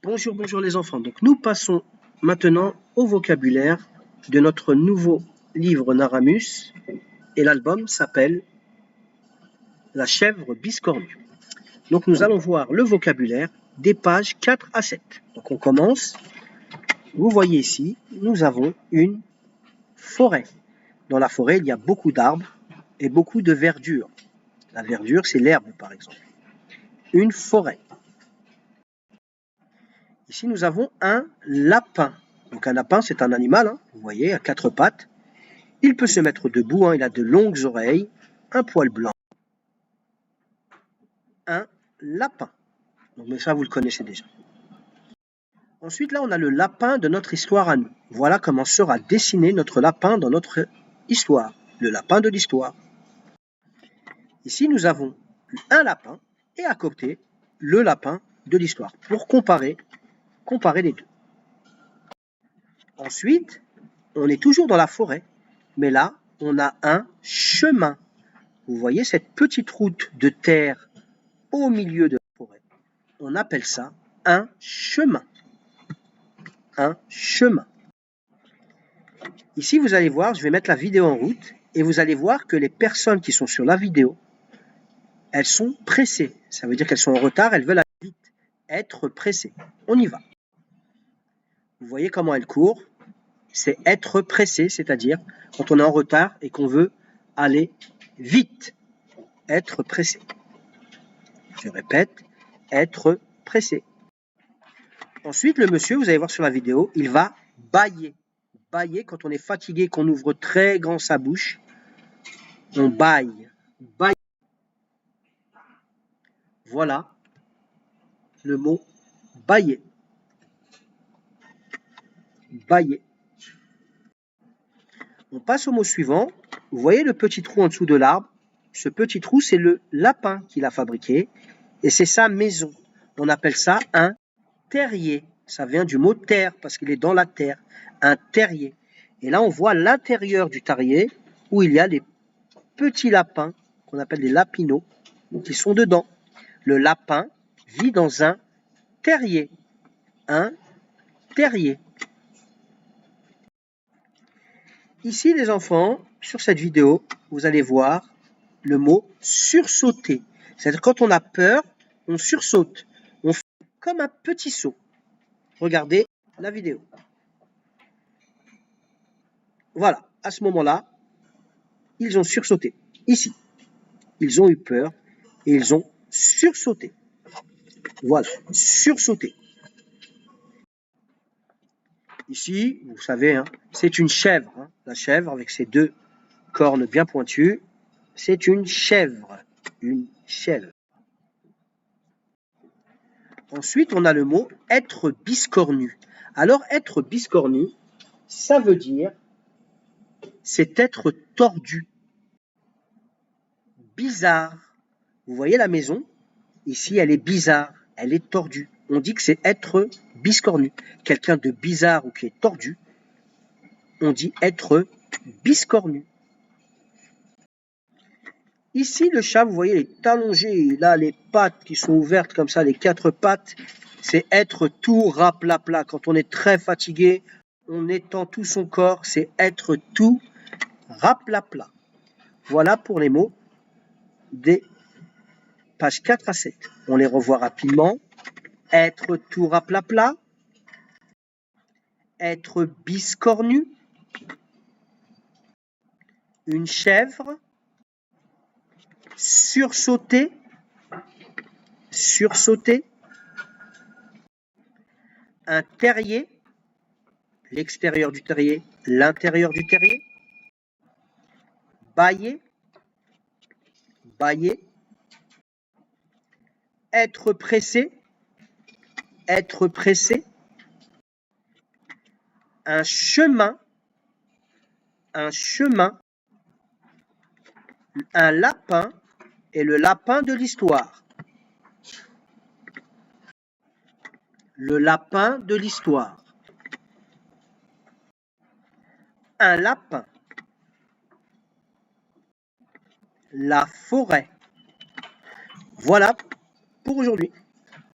Bonjour, bonjour les enfants. Donc nous passons maintenant au vocabulaire de notre nouveau livre Naramus et l'album s'appelle La chèvre biscornue. Donc nous allons voir le vocabulaire des pages 4 à 7. Donc on commence. Vous voyez ici, nous avons une forêt. Dans la forêt, il y a beaucoup d'arbres et beaucoup de verdure. La verdure, c'est l'herbe par exemple. Une forêt. Ici, nous avons un lapin. Donc un lapin, c'est un animal, vous voyez, à quatre pattes. Il peut se mettre debout, il a de longues oreilles, un poil blanc. Un lapin. Donc, mais ça, vous le connaissez déjà. Ensuite, là, on a le lapin de notre histoire à nous. Voilà comment sera dessiné notre lapin dans notre histoire. Le lapin de l'histoire. Ici, nous avons un lapin et à côté, le lapin de l'histoire. Pour comparer les deux. Ensuite, on est toujours dans la forêt, mais là, on a un chemin. Vous voyez cette petite route de terre au milieu de la forêt. On appelle ça un chemin. Un chemin. Ici, vous allez voir, je vais mettre la vidéo en route et vous allez voir que les personnes qui sont sur la vidéo, elles sont pressées. Ça veut dire qu'elles sont en retard, elles veulent aller vite, être pressées. On y va. Vous voyez comment elles courent. C'est être pressé, c'est-à-dire quand on est en retard et qu'on veut aller vite. Être pressé. Je répète, être pressé. Ensuite, le monsieur, vous allez voir sur la vidéo, il va bâiller. Bâiller, quand on est fatigué, qu'on ouvre très grand sa bouche, on bâille. Bâiller. Voilà le mot bâiller. Bâiller. On passe au mot suivant. Vous voyez le petit trou en dessous de l'arbre? Ce petit trou, c'est le lapin qui l'a fabriqué et c'est sa maison. On appelle ça un terrier. Ça vient du mot terre parce qu'il est dans la terre. Un terrier. Et là, on voit l'intérieur du terrier où il y a les petits lapins qu'on appelle des lapinaux qui sont dedans. Le lapin vit dans un terrier. Un terrier. Ici, les enfants, sur cette vidéo, vous allez voir le mot sursauter. C'est-à-dire quand on a peur, on sursaute. On fait comme un petit saut. Regardez la vidéo. Voilà, à ce moment-là, ils ont sursauté. Ici, ils ont eu peur et ils ont sursauté. Voilà, sursauté. Ici, vous savez, c'est une chèvre. La chèvre avec ses deux cornes bien pointues, c'est une chèvre. Une chèvre. Ensuite, on a le mot être biscornu. Alors, être biscornu, ça veut dire c'est être tordu, bizarre. Vous voyez la maison? Ici, elle est bizarre, elle est tordue. On dit que c'est être biscornu. Quelqu'un de bizarre ou qui est tordu, on dit être biscornu. Ici, le chat, vous voyez, il est allongé. Là, les pattes qui sont ouvertes comme ça, les quatre pattes, c'est être tout raplapla. Quand on est très fatigué, on étend tout son corps, c'est être tout raplapla. Voilà pour les mots des pages 4 à 7. On les revoit rapidement. Être tout raplapla. Être biscornu. Une chèvre. Sursauter. Sursauter. Un terrier. L'extérieur du terrier, l'intérieur du terrier. Bâiller. Bâiller. Être pressé. Être pressé. Un chemin. Un chemin. Un lapin et le lapin de l'histoire. Le lapin de l'histoire. Un lapin. La forêt. Voilà pour aujourd'hui.